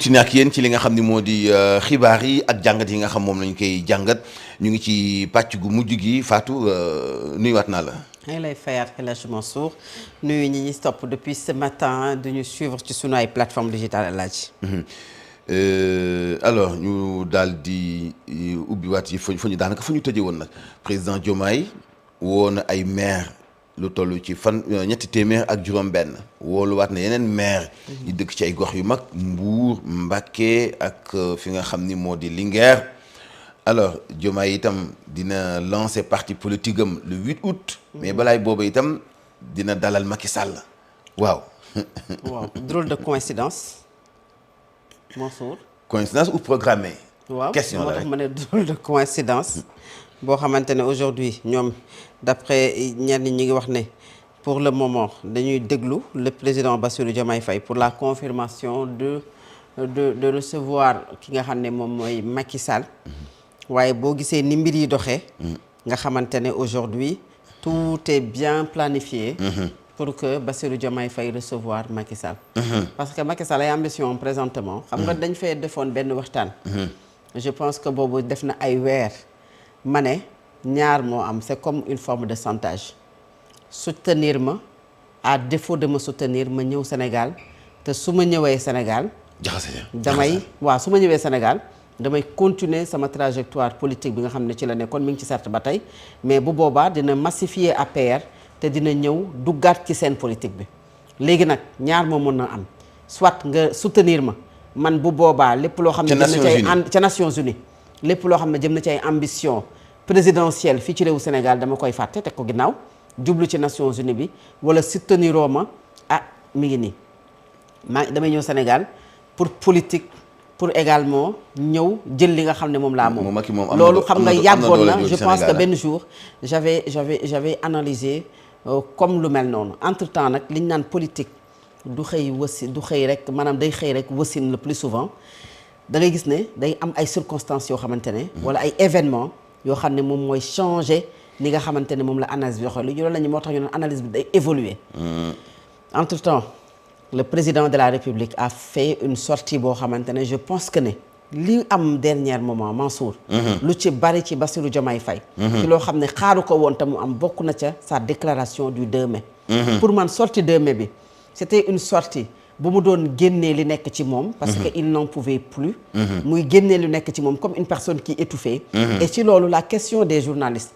ci nak yéen ci li nga xam ni moo di xibaar yi ak jàngat yi nga xam moom lañ koy jàngat ñu ngi ci pàcc gu mujj gi Fatou nuyuwaat naa la. maa ngi lay fayaat El Hadj Mansour nuyu ñi ñuy topp depuis ce matin de ñu suivre ci sunu ay plateformes digitales El Hadj. Alors ñu daal di ubbiwaat yi fu ñu daanaka fu ñu tëjee woon nag président Diomaye woo na ay maire lu toll ci ñetti téeméer ak juróom-benn wooluwaat na yeneen maire yi dëkk ci ay gox yu mag Mbour Mbacké ak fi nga xam ni moo di Linguère alors Diomaye itam dina lancer parti politique am le 8 août. mais balaay boobu itam dina dalal Macky Sall waaw. waaw drôle de coïncidence Mansour. coïncidence ou programmée. waaw question moo la tax rek ma ne drôle de coïncidence. boo xamante ne aujourd'hui ñoom d'après ñenn ñi ngi wax ne pour le moment dañuy déglu le président Bassirou Diomaye Faye pour la confirmation de recevoir ki nga xam ne moom mooy Macky Sall. waaye boo gisee ni mbir yi doxee. nga xamante ne aujourd'hui tout est bien planifié. pour que Bassirou Diomaye Faye recevoir Macky Sall. parce que Macky Sall ay ambition présentement. xam nga dañ fay defoon benn waxtaan. je pense que boobu def na ay weer. ma ne ñaar moo am c'est comme une forme de chantage soutenir ma à défaut de me soutenir ma ñëw Sénégal te su ma ñëwee Sénégal su ma ñëwee Sénégal damay continuer sama trajectoire politique bi nga xam ne ci la nekkoon mi ngi ci certes ba tey mais bu boobaa dina massifier APR te dina ñëw duggaat ci seen politique bi léegi nag ñaar moo mën na am soit nga soutenir ma man bu boobaa lépp loo xam ne jëm na ci ay ca Nations Unies lépp loo xam ne jëm na ci ay ambition présidentielle fii ci réewu Sénégal dama koy fàtte teg ko ginnaaw jublu ci Nations Unies bi wala souteniroo ma mi ngi nii damay ñëw Sénégal pour politique pour également ñëw jël li nga xam ne moom laa moom loolu xam nga yàggoon na je pense que benn jour j'avais analysé comme lu mel noonu entre temps nag li ñu naan politique du xëy rek maanaam day xëy rek wasin le plus souvent da ngay gis ne day am ay circonstances yoo xamante ne wala ay événements yoo xam ne moom mooy changer ni nga xamante ne moom la analyse bi doxee lu ñu loolu la ñu moo tax ñu naan analyse bi day évoluer entre temps le président de la République a fait une sortie boo xamante ne je pense que ne li am dernier moment Mansour lu ci bari ci Bassirou Diomaye Faye ci loo xam ne xaaru ko woon te mu am bokk na ca sa déclaration du 2 mai pour man sortie 2 mai bi c'était une sortie bu mu doon génnee li nekk ci moom parce que il n'en pouvait plus muy génnee lu nekk ci moom comme une personne qui étouffait et ci loolu la question des journalistes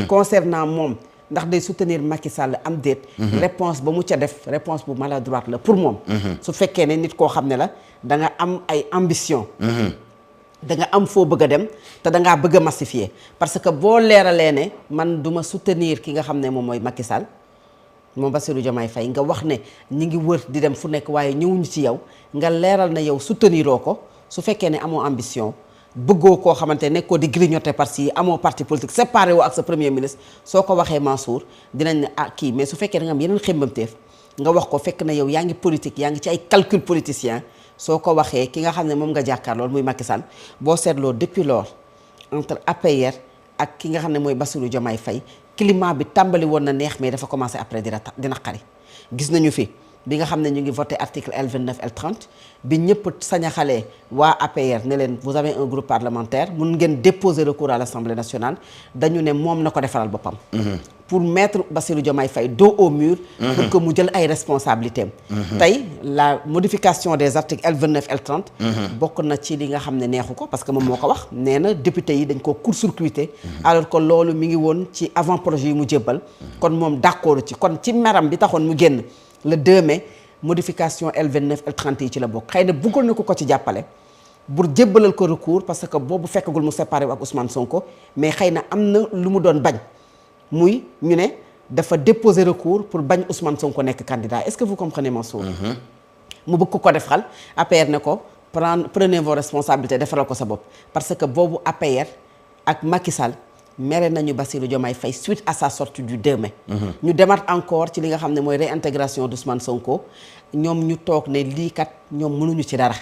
concernant moom ndax day soutenir Macky Sall am déet réponse ba mu ca def réponse bu maladroite la pour moom su fekkee ne nit koo xam ne la da nga am ay ambition da nga am foo bëgg a dem te da ngaa bëgg a massifier parce que boo leeralee ne man du ma soutenir ki nga xam ne moom mooy Macky Sall moom Bassirou Diomaye Faye nga wax ne ñi ngi wër di dem fu nekk waaye ñëwuñu ci yow nga leeral na yow souteniroo ko su fekkee ne amoo ambition bëggoo koo xamante ne nekkoo di grignoter parti yi amoo parti politique séparé woo ak sa premier ministre soo ko waxee Mansour dinañ ne kii mais su fekkee da nga am yeneen xembamteef nga wax ko fekk na yow yaa ngi politique yaa ngi ci ay calcul politicien soo ko waxee ki nga xam ne moom nga jàkkaar loolu muy Macky Sall boo seetloo depuis lors entre APR ak ki nga xam ne mooy Bassirou Diomaye Faye climat bi tàmbali woon na neex mais dafa commencé après dina xari gis nañu fi bi nga xam ne ñu ngi voté article L29 L30 bi ñëpp sañaxalee waa APR ne leen vous avez un groupe parlementaire mun ngeen déposer recours à l'Assemblée nationale dañu ne moom na ko defaral boppam pour mettre Bassirou Diomaye Faye dos au mur pour que mu jël ay responsabilités tey la modification des articles L29 L30 bokk na ci li nga xam ne neexu ko parce que moom moo ko wax nee na député yi dañ ko court-circuité alors que loolu mi ngi woon ci avant projet yi mu jébbal kon moom d'accord ci kon ci meram bi taxoon mu génn le 2 mai modification L29 L30 yi ci la bokk xëy na bëggoon na ko ci jàppale pour jébbalal ko recours parce que boobu fekkagul mu séparé wu ak Ousmane Sonko mais xëy na am na lu mu doon bañ muy ñu ne dafa déposer recours pour bañ Ousmane Sonko nekk candidat est-ce que vous comprenez Mansour mu bëgg ko defal APR ne ko prenez vos responsabilités defaral ko sa bopp parce que boobu APR ak Macky Sall mere nañu Bassirou Diomaye Faye suite à sa sortie du 2 mai ñu demaat encore ci li nga xam ne mooy réintégration d'Ousmane Sonko ñoom ñu toog ne lii kat ñoom mënuñu ci dara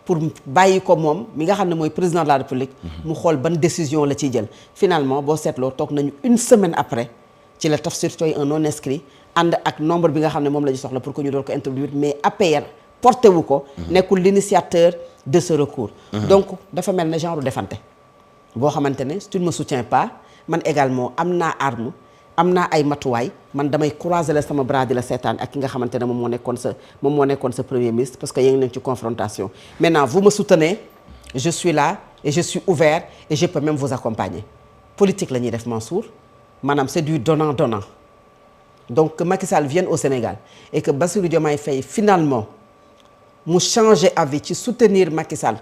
pour bàyyi ko moom mi nga xam ne mooy président de la République mu xool ban décision la ciy jël finalement boo seetloo toog nañu une semaine après ci la Tafsir Toye un non inscrit ànd ak nombre bi nga xam ne moom la ñu soxla pour que ñu doon ko introduire mais APR porté wu ko nekkul l'initiateur de ce recours donc dafa mel ne genre defante boo xamante ne si tu ne me soutiens pas man également am naa arme am naa ay matuwaay man damay croiser la sama bras di la seetaan ak ki nga xamante ne moom moo nekkoon sa premier ministre parce que yéen ngi ci confrontation maintenant vous me soutenez je suis là et je suis ouvert et je peux même vous accompagner politique la ñuy def Mansour maanaam c'est du donnant-donnant donc que Macky Sall vienne au Sénégal et que Bassirou Diomaye Faye finalement mu changer avis ci soutenir Macky Sall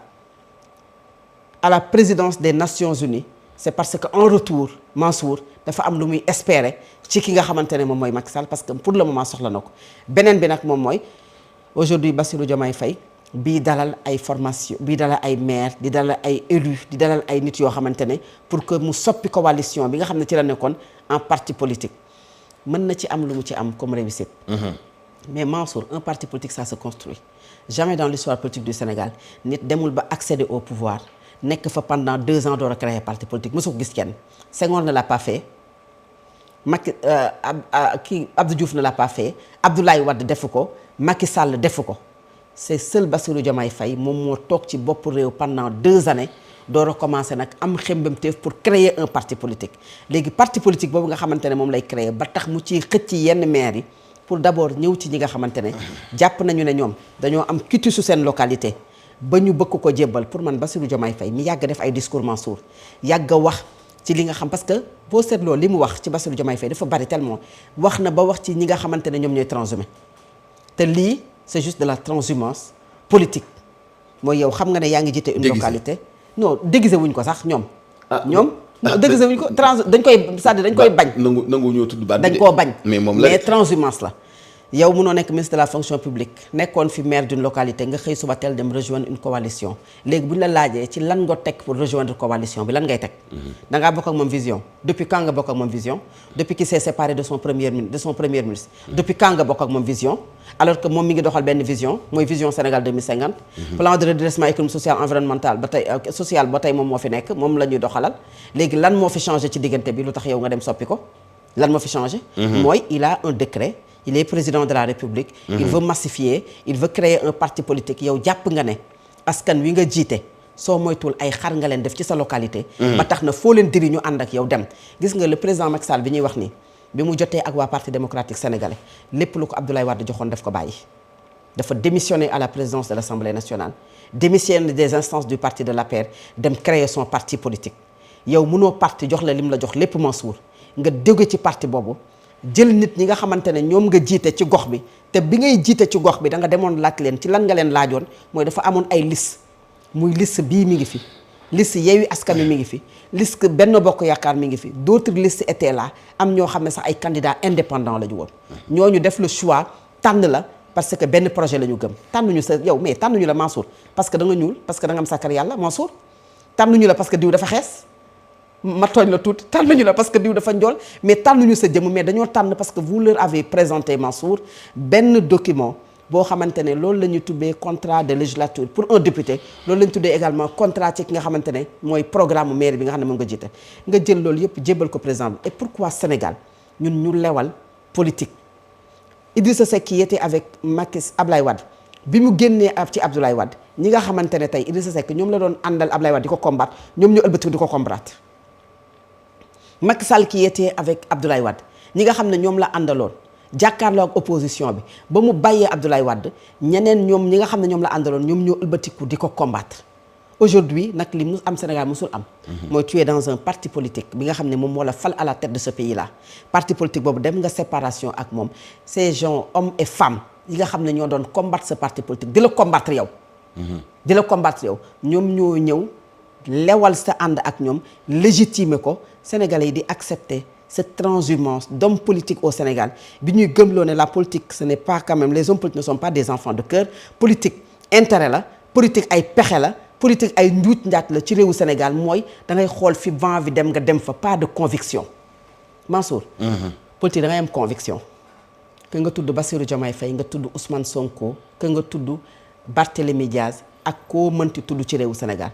à la présidence des Nations Unies c'est parce que en retour Mansour dafa am lu muy espérer ci ki nga xamante ne moom mooy Macky Sall parce que pour le moment soxla na ko beneen bi nag moom mooy aujourd'hui Bassirou Diomaye Faye bii dalal ay formation bii dalal ay maire di dalal ay élus di dalal ay nit yoo xamante ne pour que mu soppi coalition bi nga xam ne ci la nekkoon en parti politique mën na ci am lu mu ci am comme réussite mais Mansour un parti politique ça se construit jamais dans l'histoire politique du Sénégal nit demul ba accéder au pouvoir nekk fa pendant 2 ans door a créer parti politique mosu ko gis kenn Senghor ne l'a pas fait Abdou Diouf ne l'a pas fait Abdoulaye Wade defu ko Macky Sall defu ko c'est seul Bassirou Diomaye Faye moom moo toog ci bopp réew pendant 2 années door a commencé nag am xembemteef pour créer un parti politique léegi parti politique boobu nga xamante ne moom lay créer ba tax mu ciy xëcc yenn maires yi pour d'abord ñëw ci ñi nga xamante ne jàpp nañu ne ñoom dañoo am quitus su seen localité ba ñu bëgg ko jébbal pour man Bassirou Diomaye Faye mi yàgg def ay discours Mansour yàgg a wax ci li nga xam parce que boo seetloo li mu wax ci Bassirou Diomaye Faye dafa bari tellement wax na ba wax ci ñi nga xamante ne ñoom ñooy transhumé te lii c'est juste de la transhumance politique mooy yow xam nga ne yaa ngi jiite une localité non déguisé wuñ ko sax ñoom ñoom déguisé wuñ ko dañ koy c'est-à-dire dañ koy bañ nangu ñoo tudd baat dañ koo bañ mais transhumance la yow mënoo nekk ministre de la fonction publique nekkoon fi maire d'une localité nga xëy suba teel dem rejoindre une coalition léegi bu ñu la laajee ci lan nga teg pour rejoindre coalition bi lan ngay teg da ngaa bokk ak moom vision depuis quand nga bokk ak moom vision depuis qu'il s'est séparé de son premier ministre depuis quand nga bokk ak moom vision alors que moom mi ngi doxal benn vision mooy vision Sénégal 2050 plan de redressement économique social environnemental ba tey social ba tey moom moo fi nekk moom la ñuy doxalal léegi lan moo fi changé ci diggante bi lu tax yow nga dem soppi ko lan moo fi changé mooy il a un décret il est président de la République il veut massifier il veut créer un parti politique yow jàpp nga ne askan wi nga jiite soo moytuwul ay xar nga leen def ci sa localité ba tax na foo leen diri ñu ànd ak yow dem gis nga le président Macky Sall bi ñuy wax nii bi mu jotee ak waa parti démocratique sénégalais lépp lu ko Abdoulaye Wade joxoon daf ko bàyyi dafa démissionner à la présidence de l'Assemblée nationale démissionner des instances du parti de l'APR dem créer son parti politique yow mënoo parti jox la lim la jox lépp Mansour nga jóge ci parti boobu jël nit ñi nga xamante ne ñoom nga jiite ci gox bi te bi ngay jiite ci gox bi da nga demoon laaj leen ci lan nga leen laajoon mooy dafa amoon ay liste muy liste bii mi ngi fi liste Yewwi Askan Wi mi ngi fi liste Benno Bokk Yaakaar mi ngi fi d'autres listes étaient là am ñoo xam ne sax ay candidats indépendants la ñu woon ñooñu def le choix tànn la parce que benn projet la ñu gëm tànnuñu sa yow mais tànnuñu la Mansour parce que da nga ñuul parce que da nga am sàkkar yàlla Mansour tànnuñu la parce que diw dafa xees ma tooñ la tuuti tànnuñu la parce que diw dafa njool mais tànnuñu sa jëmm mais dañoo tànn parce que vous leur avez présenté Mansour benn document boo xamante ne loolu la ñu tuddee contrat de législature pour un député loolu la ñu tuddee également contrat ci ki nga xamante ne mooy programme maire bi nga xam ne moom nga jiite nga jël loolu yëpp jébbal ko président bi et pourquoi Sénégal ñun ñu lewal politique Idrissa Seck qui était avec Ablaye Wade bi mu génnee ci Abdoulaye Wade ñi nga xamante ne tey Idrissa Seck ñoom la doon àndal Ablaye Wade di ko combattre ñoom ñu ëlbatiku di ko combattre Macky Sall qui était avec Abdoulaye Wade ñi nga xam ne ñoom la àndaloon jàkkaarloo ak opposition bi ba mu bàyyee Abdoulaye Wade ñeneen ñoom ñi nga xam ne ñoom la àndaloon ñoom ñoo ëlbatiku di ko combattre aujourd'hui nag li mu am Sénégal musul am mooy tu es dans un parti politique bi nga xam ne moom moo la fal à la tête de ce pays là parti politique boobu dem nga séparation ak moom ces gens hommes et femmes yi nga xam ne ñoo doon combattre ce parti politique di la combattre yow di la combattre yow ñoom ñoo ñëw lewal sa ànd ak ñoom légitimer ko Sénégalais yi di accepter cette transhumance d'hommes politiques au Sénégal bi ñuy gëmloo ne la politique ce n'est pas quand même les hommes politiques ne sont pas des enfants de cœur politique intérêt la politique ay pexe la politique ay njuuj njaat la ci réewu Sénégal mooy da ngay xool fi vent bi dem nga dem fa pas de conviction Mansour politique da ngay am conviction que nga tudd Bassirou Diomaye Faye nga tudd Ousmane Sonko que nga tudd Barthélémy Diaz ak koo mënti tudd ci réewu Sénégal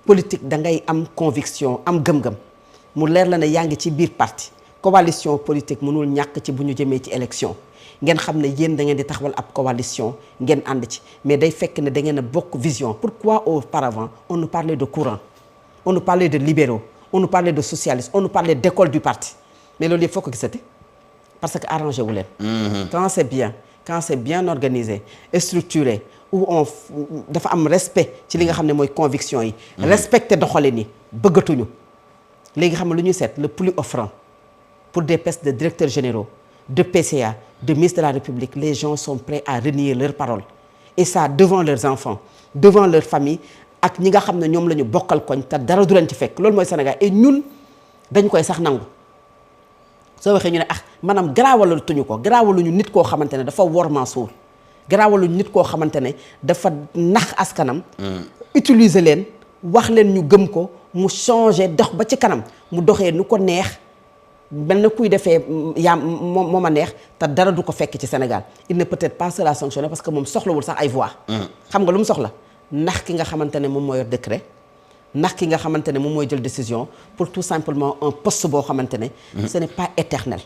politique da ngay am conviction am gëm-gëm mu leer la ne yaa ngi ci biir parti coalition politique mënul ñàkk ci bu ñu jëmee ci élection ngeen xam ne yéen da ngeen di taxawal ab coalition ngeen ànd ci mais day fekk ne da ngeen a bokk vision. Pourquoi auparavant on nous parlait de courant, on nous parlait de libéraux, on nous parlait de socialistes, on nous parlait d'école du parti, mais loolu yëpp foo ko gisati parce que arrangé wu leen. Quand c'est bien organisé et structuré, où on dafa am respect ci li nga xam ne mooy conviction yi. respecté doxalin yi bëggatuñu. léegi xam nga lu ñuy seet le plus offrant pour des postes de directeurs généraux, de PCA, de ministre de la République, les gens sont prêts à renier leurs paroles et ça devant leurs enfants, devant leur famille ak ñi nga xam ne ñoom la ñu bokkal koñ te dara du leen ci fekk loolu mooy Sénégal et ñun dañ koy sax nangu. soo waxee ñu ne maanaam garaawaluñu ko garaawaluñu nit koo xamante ne dafa wor Mansour garaawaluñu nit koo xamante ne dafa nax askanam. utiliser leen wax leen ñu gëm ko mu changer dox ba ci kanam mu doxee nu ko neex mel na kuy defee yaa moom a neex te dara du ko fekk ci Sénégal il ne peut-être pas se la sanctionner parce que moom soxlawul sax ay voix. xam nga lu mu soxla ndax ki nga xamante ne moom moo yor décret. ndax ki nga xamante ne moom mooy jël décision pour tout simplement un poste boo xamante ne. ce n'est pas éternel.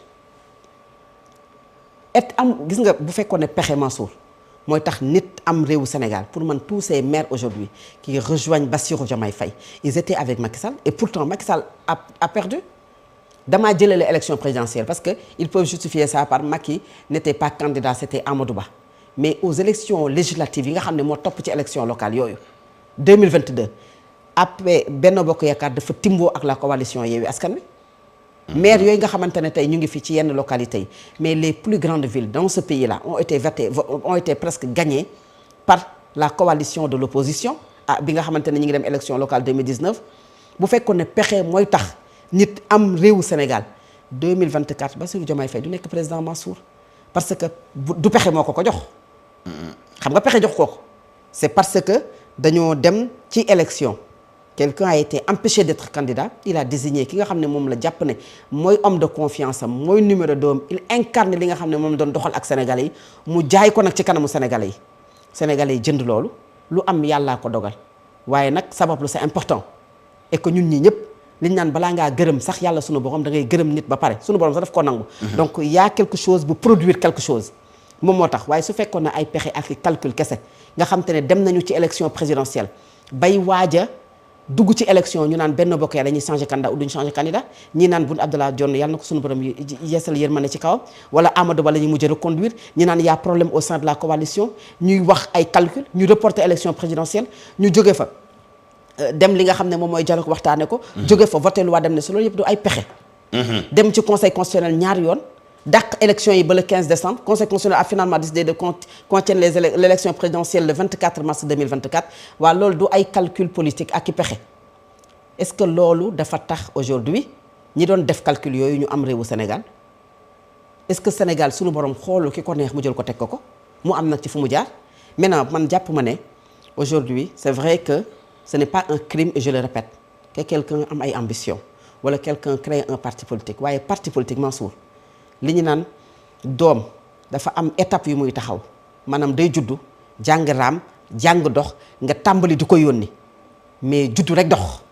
gis nga bu fekkoon ne pexe Mansour mooy tax nit am réewu Sénégal pour man tous ces maires aujourd'hui qui rejoignent Bassirou Diomaye Faye ils étaient avec Macky Sall et pourtant Macky Sall a perdu. damaa jëlee les élections présidentielles parce que ils peuvent justifier ça par Macky n'était pas candidat c'était Amadou Ba mais aux élections législatives yi nga xam ne moo topp ci élections locales yooyu 2022. après Benno Bokk Yaakaar dafa timboo ak la coalition Yewwi Askan Wi. maire yooyu nga xamante ne tey ñu ngi fi ci yenn localités yi mais les plus grandes villes dans ce pays là ont été presque gagnées par la coalition de l'opposition bi nga xamante ne ñu ngi dem élection locale 2019 bu fekkoon ne pexe mooy tax nit am réewu Sénégal 2024 Bassirou Diomaye Faye du nekk président Mansour parce que du pexe moo ko jox. xam nga pexe jox ko c'est parce que dañoo dem ci élection. Quelqu'un a été empêché d'être candidat il a désigné ki nga xam ne moom la jàpp ne mooy homme de confiance am mooy numéro 2 il incarne li nga xam ne moom doon doxal ak sénégalais yi mu jaay ko nag ci kanamu sénégalais yi jënd loolu lu am yàllaa ko dogal waaye nag sabab lu c'est important et que ñun ñii ñëpp liñ naan balaa ngaa gërëm sax yàlla sunu borom da ngay gërëm nit ba pare sunu borom sax daf koo nangu. donc il y a quelque chose bu produire quelque chose moom moo tax waaye su fekkoon ne ay pexe ak calcul kese nga xam te ne dem nañu ci élection présidentielle bay waaja dugg ci élection ñu naan Benno Bokk Yaakaar dañuy changer candidat ou duñ changer candidat ñi naan Boun Abdallah Dionne yàlla na ko suñu borom yeesal yërmande ci kawam wala Amadou Ba la ñuy mujj reconduire ñi naan y a problème au sein de la coalition ñuy wax ay calcul ñu reporter élection présidentielle ñu jóge fa dem li nga xam ne moom mooy dialogue waxtaane ko jóge fa voté loi dem ne si loolu yëpp du ay pexe dem ci conseil constitutionnel ñaari yoon dàq élection yi ba le 15 décembre conseil constitutionnel a finalement décidé de contenir l'élection présidentielle le 24 mars 2024 waa loolu du ay calcul politique ak i pexe est-ce que loolu dafa tax aujourd'hui ñi doon def calcul yooyu ñu am réewu Sénégal est-ce que Sénégal suñu borom xoolu ki ko neex mu jël ko teg ko mu am nag ci fu mu jaar maintenant man jàpp ma ne aujourd'hui c'est vrai que ce n'est pas un crime et je le répète que quelqu'un am ay ambition wala quelqu'un crée un parti politique waaye parti politique Mansour li ñu naan doom dafa am étape yu muy taxaw maanaam day juddu jàng raam jàng dox nga tàmbali di ko yónni mais juddu rek dox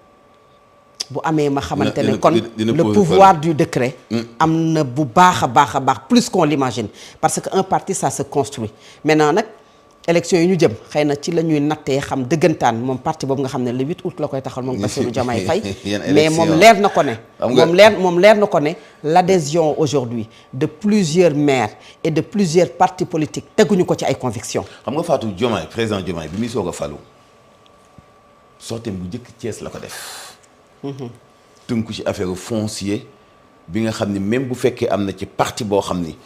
bu amee ma xamante ne kon le pouvoir du décret am na bu baax a baax plus qu'on l'imagine parce que un parti ça se construit maintenant nag élection yi ñu jëm xëy na ci la ñuy nattee xam dëggantaan moom parti boobu nga xam ne le 8 août la koy taxal moom Bassirou Diomaye Faye mais moom leer na ko ne moom leer na ko ne l'adhésion aujourd'hui de plusieurs maires et de plusieurs partis politiques teguñu ko ci ay convictions. xam nga Fatou Diomaye président Diomaye bi muy soog a falu sorteem bu njëkk Thiès la ko def tënku ci affaire foncier bi nga xam ni même bu fekkee am na ci parti boo xam ni